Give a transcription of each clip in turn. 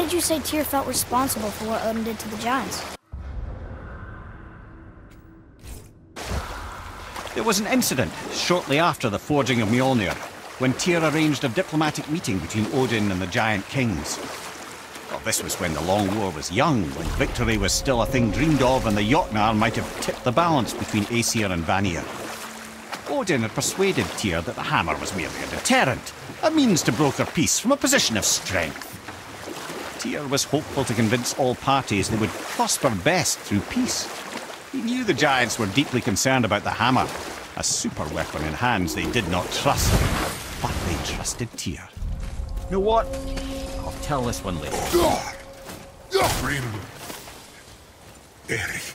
did you say Tyr felt responsible for what Odin did to the giants? There was an incident shortly after the forging of Mjolnir, when Tyr arranged a diplomatic meeting between Odin and the giant kings. Well, this was when the Long War was young, when victory was still a thing dreamed of, and the Jotnar might have tipped the balance between Aesir and Vanir. Odin had persuaded Tyr that the hammer was merely a deterrent, a means to broker peace from a position of strength. Tyr was hopeful to convince all parties they would prosper best through peace. He knew the giants were deeply concerned about the hammer, a super weapon in hands they did not trust, but they trusted Tyr. You know what? I'll tell this one later. Grim. Eric.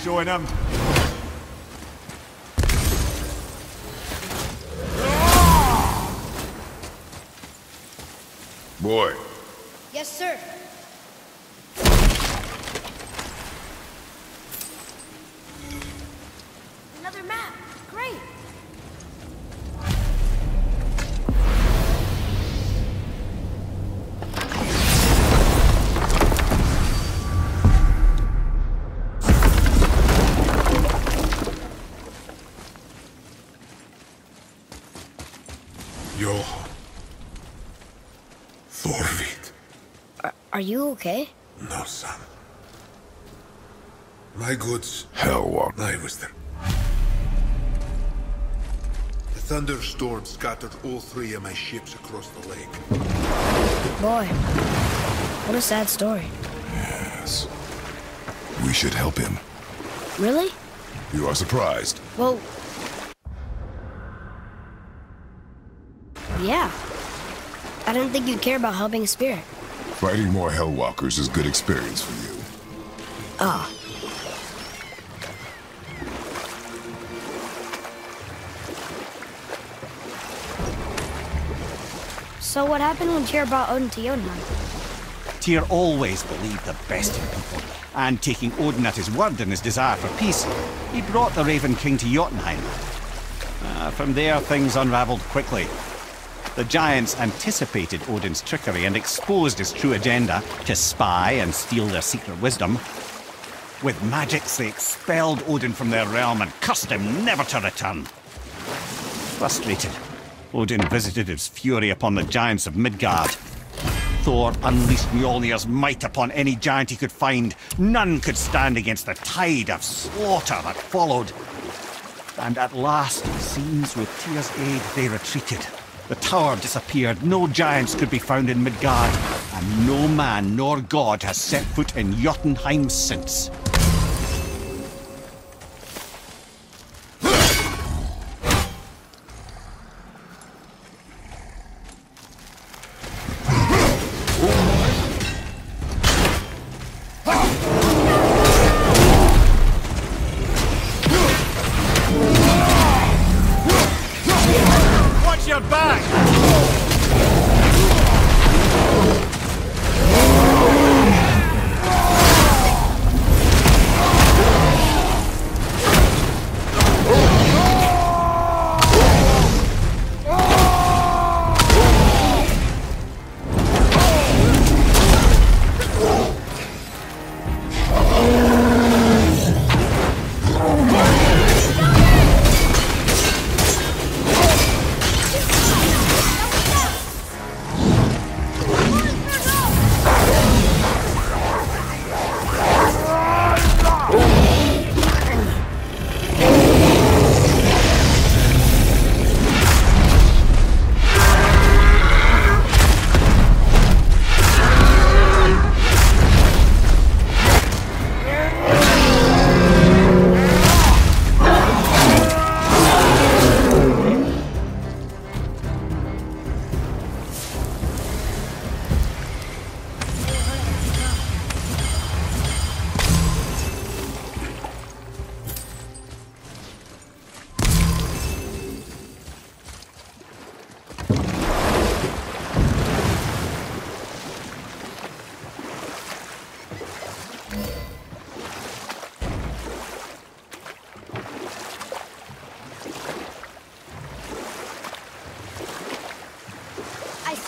Showing him. Boy. Yes, sir. Another map. Great. Johan. Thorvid. Are you okay? No, son. My goods. Hellwalker. I was there. The thunderstorm scattered all 3 of my ships across the lake. Boy, what a sad story. Yes. We should help him. Really? You are surprised. Well... yeah. I didn't think you'd care about helping a spirit. Fighting more Hellwalkers is good experience for you. Ah. So what happened when Tyr brought Odin to Jotunheim? Tyr always believed the best in people, and taking Odin at his word in his desire for peace, he brought the Raven King to Jotunheim. From there, things unraveled quickly. The giants anticipated Odin's trickery and exposed his true agenda to spy and steal their secret wisdom. With magics, they expelled Odin from their realm and cursed him never to return. Frustrated, Odin visited his fury upon the giants of Midgard. Thor unleashed Mjolnir's might upon any giant he could find. None could stand against the tide of slaughter that followed. And at last, it seems with Tyr's aid, they retreated. The tower disappeared, no giants could be found in Midgard, and no man nor god has set foot in Jotunheim since. Watch your back!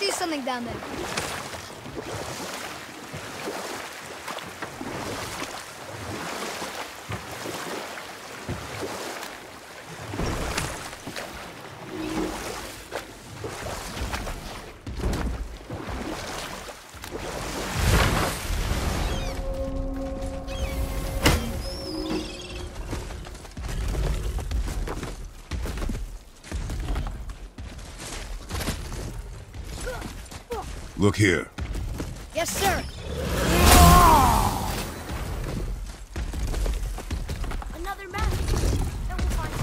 see something down there. Look here. Yes, sir. Another map. Then we'll find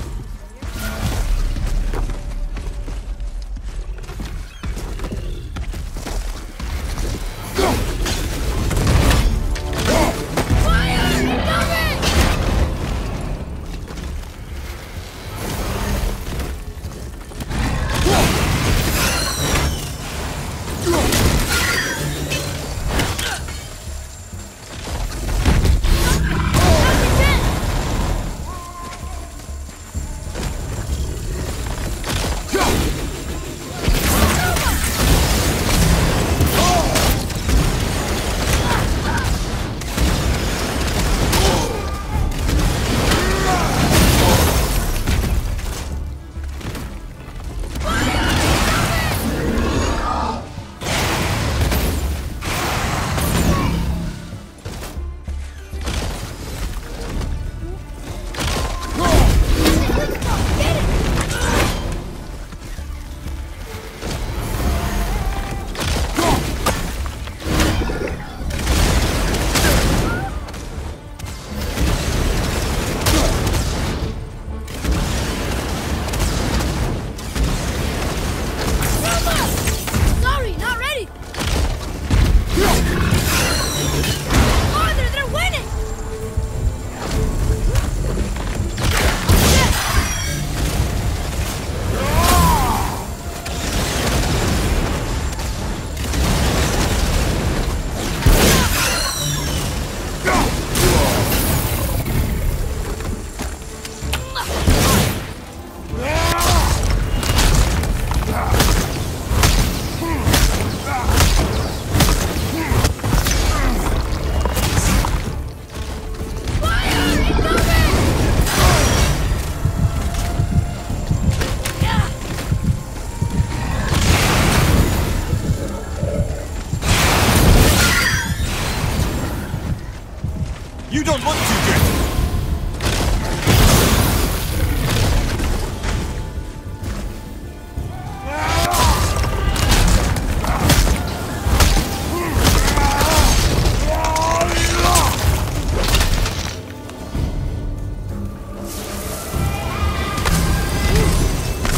You don't look too good.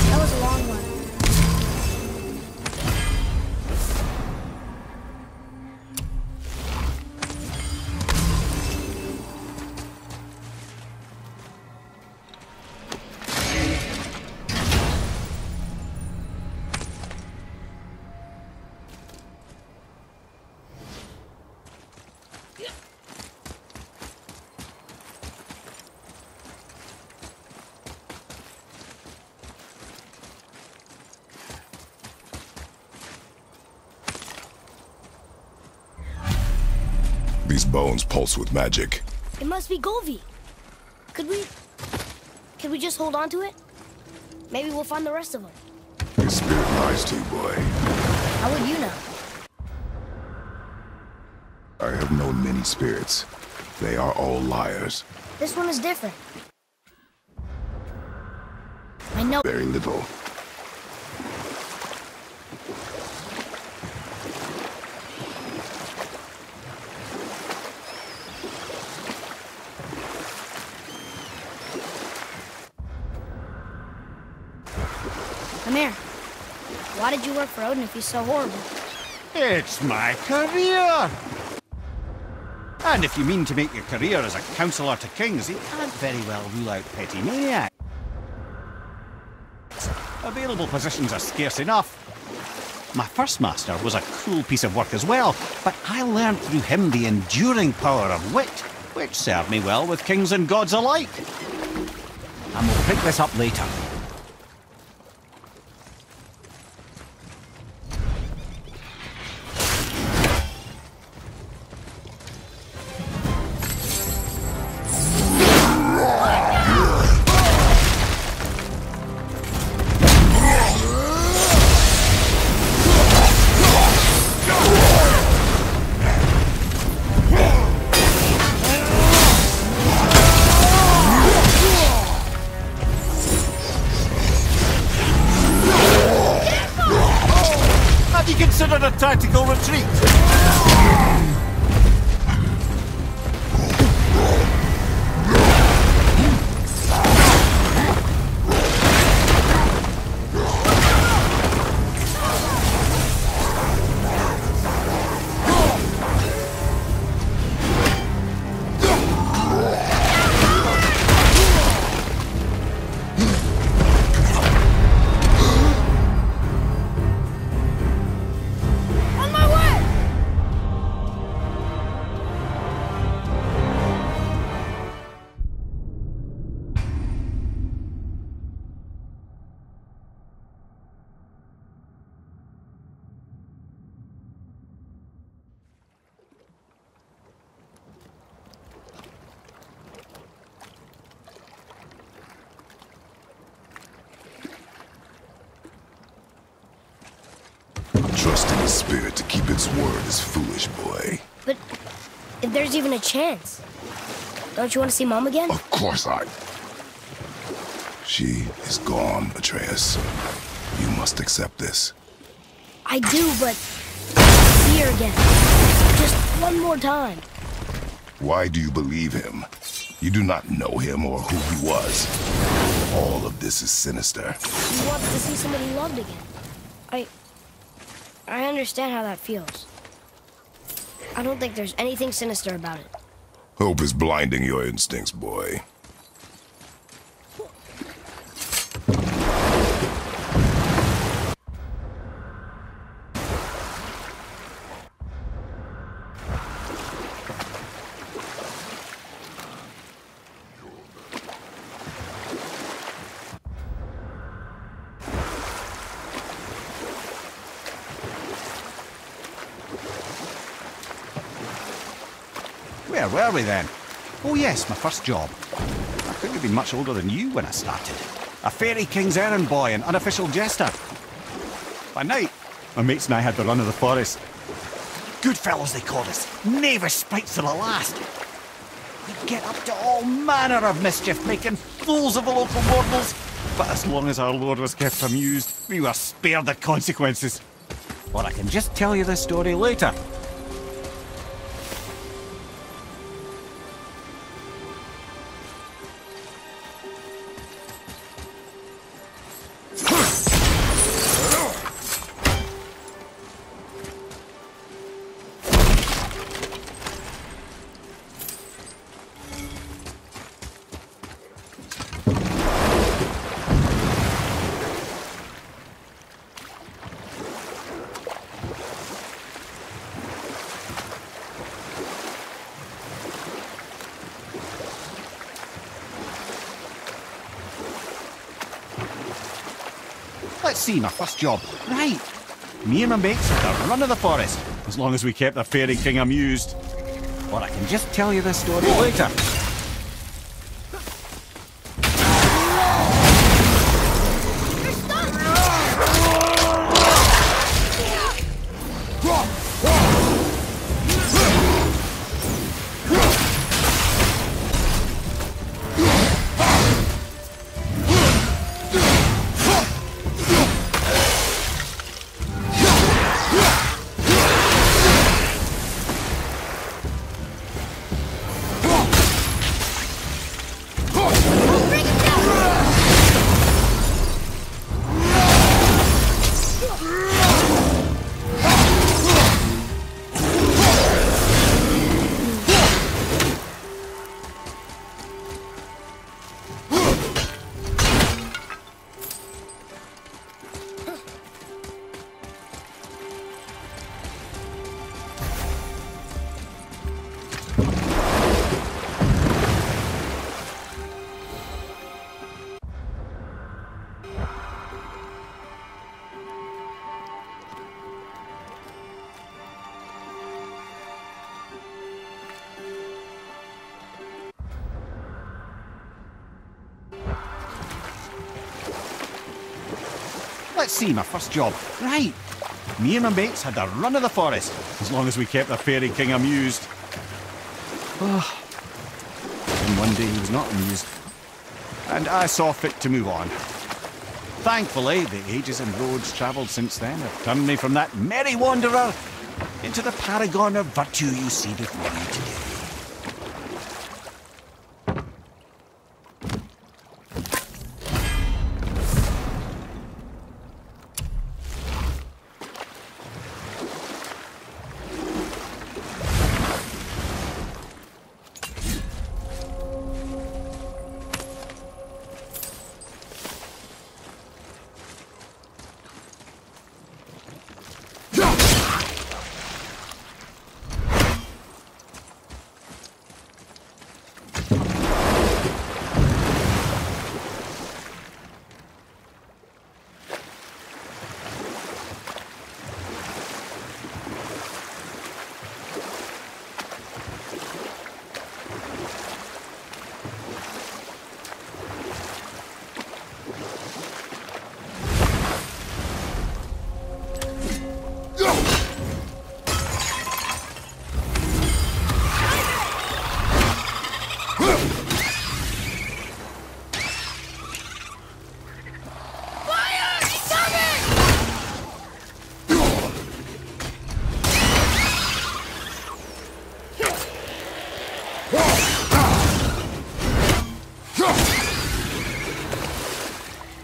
That was a long one. These bones pulse with magic. It must be Golvi. Could we just hold on to it? Maybe we'll find the rest of them. Your spirit lies to you, boy. How would you know? I have known many spirits. They are all liars. This one is different. I know. Very little. Come here. Why did you work for Odin if he's so horrible? It's my career! And if you mean to make your career as a counselor to kings, you can't very well rule out petty maniacs. Available positions are scarce enough. My first master was a cruel piece of work as well, but I learned through him the enduring power of wit, which served me well with kings and gods alike. And we'll pick this up later. considered a tactical retreat. On my way! Trusting the spirit to keep its word is foolish, boy. But if there's even a chance, don't you want to see Mom again? Of course I... She is gone, Atreus. You must accept this. I do, but see her again. Just one more time. Why do you believe him? You do not know him or who he was. All of this is sinister. He wants to see somebody he loved again. I understand how that feels. I don't think there's anything sinister about it. Hope is blinding your instincts, boy. Where were we then? Oh yes, my first job. I couldn't have been much older than you when I started. A fairy king's errand boy and unofficial jester. By night, my mates and I had the run of the forest. Good fellows they called us. Knavish sprites to the last. We'd get up to all manner of mischief, making fools of the local mortals. But as long as our lord was kept amused, we were spared the consequences. Or I can just tell you this story later. Let's see, my first job. Right. Me and my mates had the run of the forest, as long as we kept the fairy king amused. Or I can just tell you this story later. Let's see, my first job. Right. Me and my mates had the run of the forest, as long as we kept the fairy king amused. Oh. And one day he was not amused. And I saw fit to move on. Thankfully, the ages and roads travelled since then have turned me from that merry wanderer into the paragon of virtue you see before you today.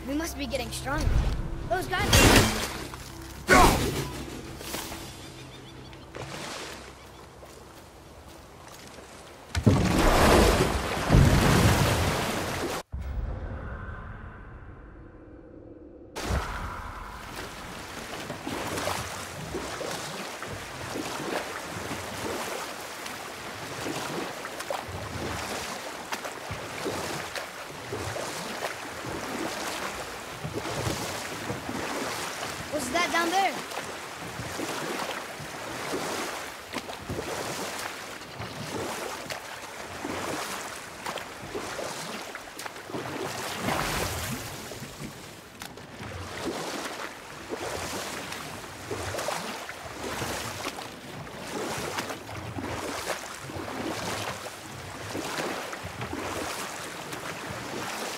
We must be getting stronger. Those guys... What's that down there?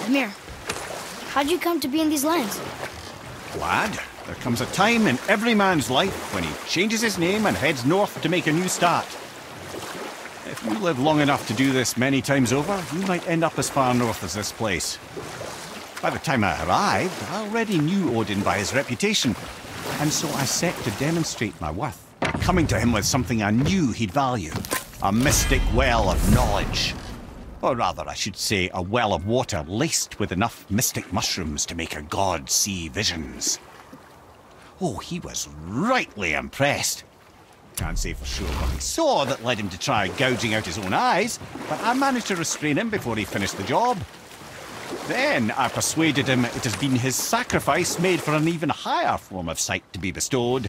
Amir, how'd you come to be in these lands? Lad, there comes a time in every man's life when he changes his name and heads north to make a new start. If you live long enough to do this many times over, you might end up as far north as this place. By the time I arrived, I already knew Odin by his reputation, and so I set to demonstrate my worth, coming to him with something I knew he'd value, a mystic well of knowledge. Or rather, I should say, a well of water laced with enough mystic mushrooms to make a god see visions. Oh, he was rightly impressed. Can't say for sure what he saw that led him to try gouging out his own eyes, but I managed to restrain him before he finished the job. Then I persuaded him it has been his sacrifice made for an even higher form of sight to be bestowed.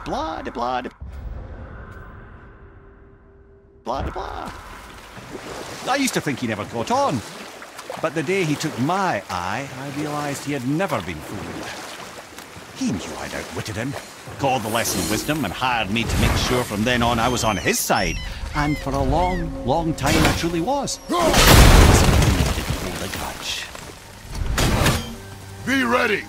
Blah, de blah, de blah, de blah. I used to think he never caught on, but the day he took my eye, I realised he had never been fooled. He knew I'd outwitted him, called the lesson wisdom, and hired me to make sure from then on I was on his side. And for a long, long time I truly was. He didn't hold a grudge. Be ready!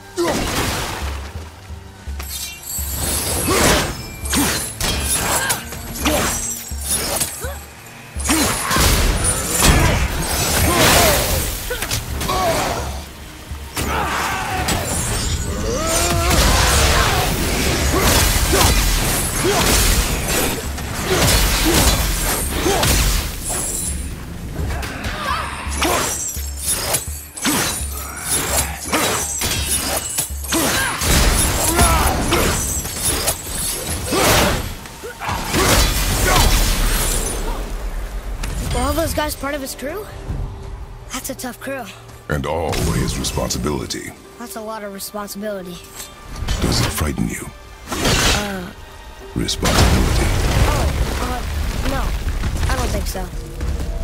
Guys part of his crew? That's a tough crew. And all his responsibility. That's a lot of responsibility. Does it frighten you? Responsibility. No. I don't think so.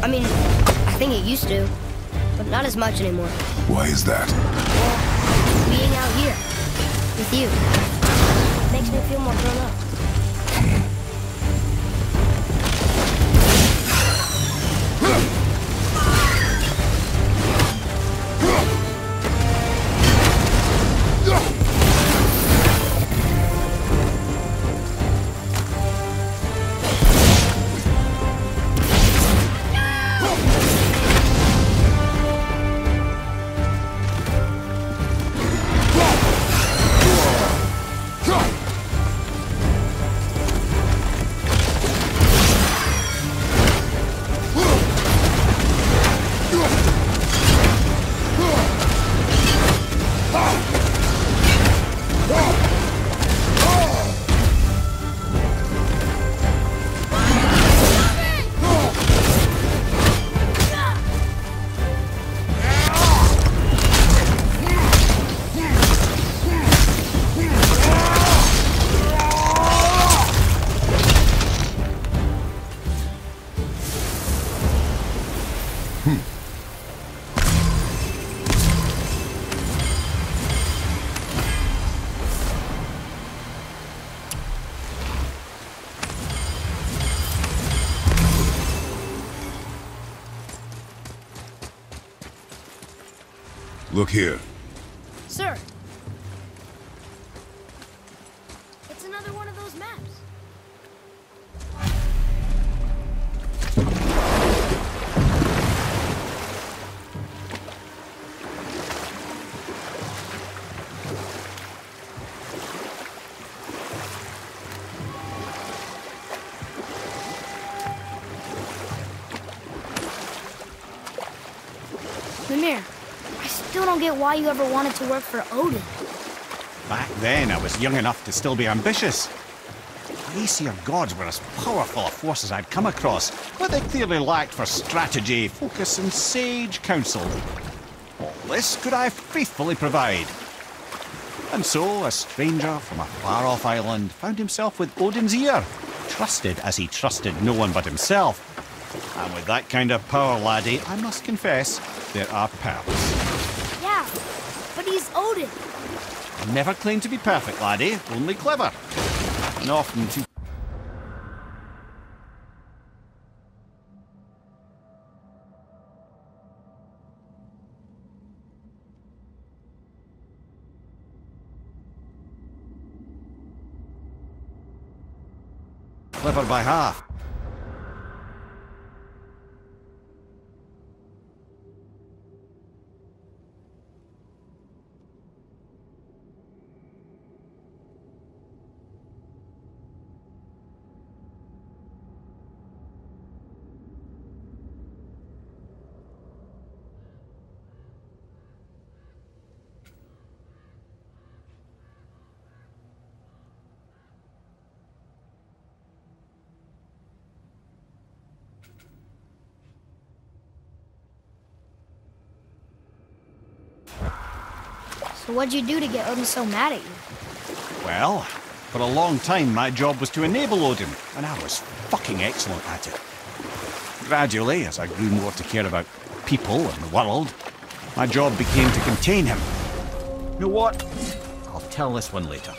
I mean, think it used to, but not as much anymore. Why is that? Well, being out here with you makes me feel more grown up. Look here. Sir. It's another one of those maps. Mimir, I still don't get why you ever wanted to work for Odin. Back then, I was young enough to still be ambitious. The Aesir gods were as powerful a force as I'd come across, but they clearly lacked for strategy, focus, and sage counsel. All this could I faithfully provide. And so, a stranger from a far-off island found himself with Odin's ear, trusted as he trusted no one but himself. And with that kind of power, laddie, I must confess, there are perks. Yeah, but he's Odin. I never claimed to be perfect, laddie, only clever. And often too... clever by half. So what'd you do to get Odin so mad at you? Well, for a long time my job was to enable Odin, and I was fucking excellent at it. Gradually, as I grew more to care about people and the world, my job became to contain him. You know what? I'll tell this one later.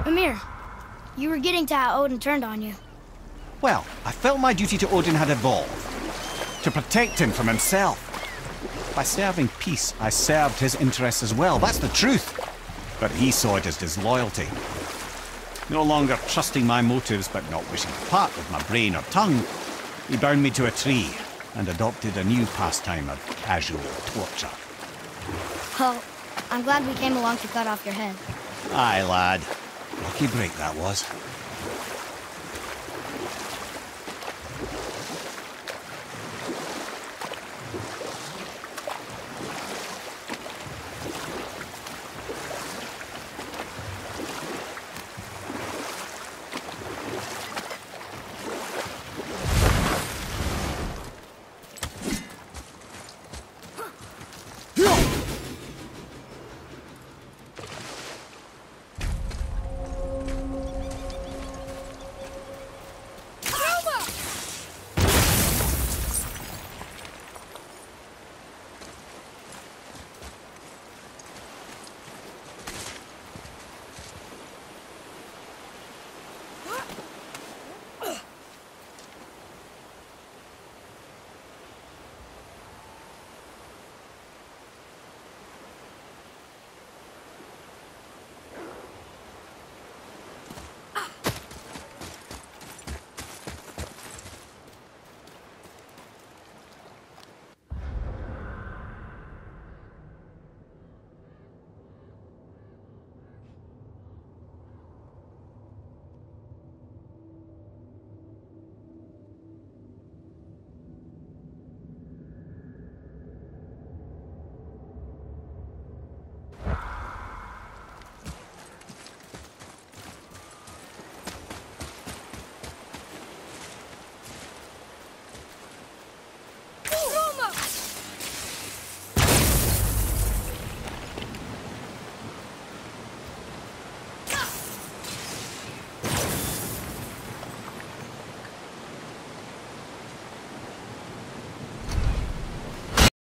Mimir, you were getting to how Odin turned on you. Well, I felt my duty to Odin had evolved. To protect him from himself. By serving peace, I served his interests as well. That's the truth. But he saw it as disloyalty. No longer trusting my motives, but not wishing to part with my brain or tongue, he bound me to a tree and adopted a new pastime of casual torture. Well, I'm glad we came along to cut off your head. Aye, lad. Lucky break that was.